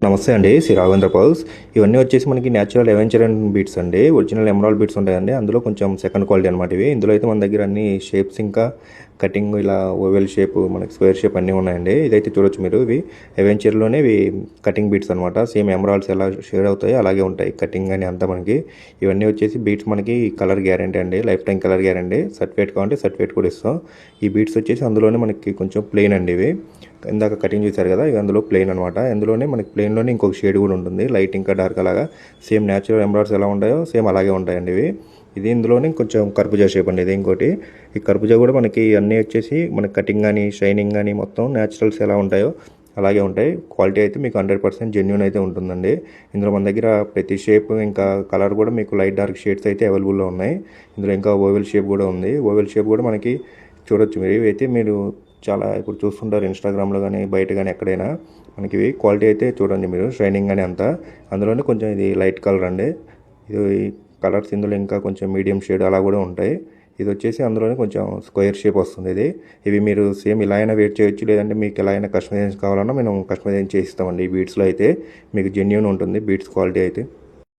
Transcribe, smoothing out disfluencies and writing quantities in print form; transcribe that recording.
నమస్తే అండి. శ్రీ రాఘవేంద్ర పల్స్. ఇవన్నీ వచ్చేసి మనకి న్యాచురల్ అవెంచర్ అండ్ బీట్స్ అండి. ఒరిజినల్ ఎమరాల్డ్ బీట్స్ ఉంటాయండి. అందులో కొంచెం సెకండ్ క్వాలిటీ అనమాట ఇవి. ఇందులో అయితే మన దగ్గర అన్ని షేప్స్ ఇంకా కటింగ్ ఇలా ఓవెల్ షేప్, మనకి స్క్వేర్ షేప్ అన్నీ ఉన్నాయండి. ఇదైతే చూడొచ్చు మీరు. ఇవి అవెంచర్లోనే ఇవి కటింగ్ బీట్స్ అనమాట. సేమ్ ఎమరాల్డ్స్ ఎలా షేడ్ అవుతాయో అలాగే ఉంటాయి కటింగ్ అని అంతా మనకి. ఇవన్నీ వచ్చేసి బీట్స్ మనకి కలర్ గ్యారంటీ అండి. Life time colour guarantee. Certificate కావాలంటే సర్టిఫికేట్ కూడా ఇస్తాం. ఈ బీట్స్ వచ్చేసి అందులోనే మనకి కొంచెం ప్లెయిన్ అండి. ఇవి ఇందాక కటింగ్ చూశారు కదా, ఇవి అందులో ప్లెయిన్ అనమాట. అందులోనే మనకి ప్లెయిన్లోనే ఇంకొక షేడ్ కూడా ఉంటుంది, లైట్ ఇంకా డార్క్ అలాగా. సేమ్ న్యాచురల్ ఎంబ్రాయిడరీస్ ఎలా ఉంటాయో సేమ్ అలాగే ఉంటాయండి ఇవి. ఇది ఇందులోనే కొంచెం కర్బూజా షేప్ అండి. ఇది ఇంకోటి. ఈ కర్బూజా కూడా మనకి అన్నీ వచ్చేసి మనకి కటింగ్ కానీ షైనింగ్ కానీ మొత్తం న్యాచురల్స్ ఎలా ఉంటాయో అలాగే ఉంటాయి. క్వాలిటీ అయితే మీకు 100% జెన్యూన్ అయితే ఉంటుందండి. ఇందులో మన దగ్గర ప్రతి షేప్ ఇంకా కలర్ కూడా మీకు లైట్ డార్క్ షేడ్స్ అయితే అవైలబుల్లో ఉన్నాయి. ఇందులో ఇంకా ఓవెల్ షేప్ కూడా ఉంది. ఓవెల్ షేప్ కూడా మనకి చూడొచ్చు మీరు. ఇవైతే మీరు చాలా ఇప్పుడు చూస్తుంటారు ఇన్స్టాగ్రామ్లో కానీ బయట కానీ ఎక్కడైనా. మనకి ఇవి క్వాలిటీ అయితే చూడండి మీరు, షైనింగ్ కానీ అంతా. అందులోనే కొంచెం ఇది లైట్ కలర్ అండి. ఇది కలర్స్ ఇందులో ఇంకా కొంచెం మీడియం షేడ్ అలా కూడా ఉంటాయి. ఇది వచ్చేసి అందులోనే కొంచెం స్క్వేర్ షేప్ వస్తుంది ఇది. ఇవి మీరు సేమ్ ఇలా అయినా వెయిట్ చేయొచ్చు, లేదంటే మీకు ఎలా అయినా కస్టమైజేషన్ కావాలన్నా మేము కస్టమైజేషన్ చేయిస్తామండి. ఈ బీట్స్లో అయితే మీకు జెన్యూన్ ఉంటుంది బీట్స్ క్వాలిటీ అయితే.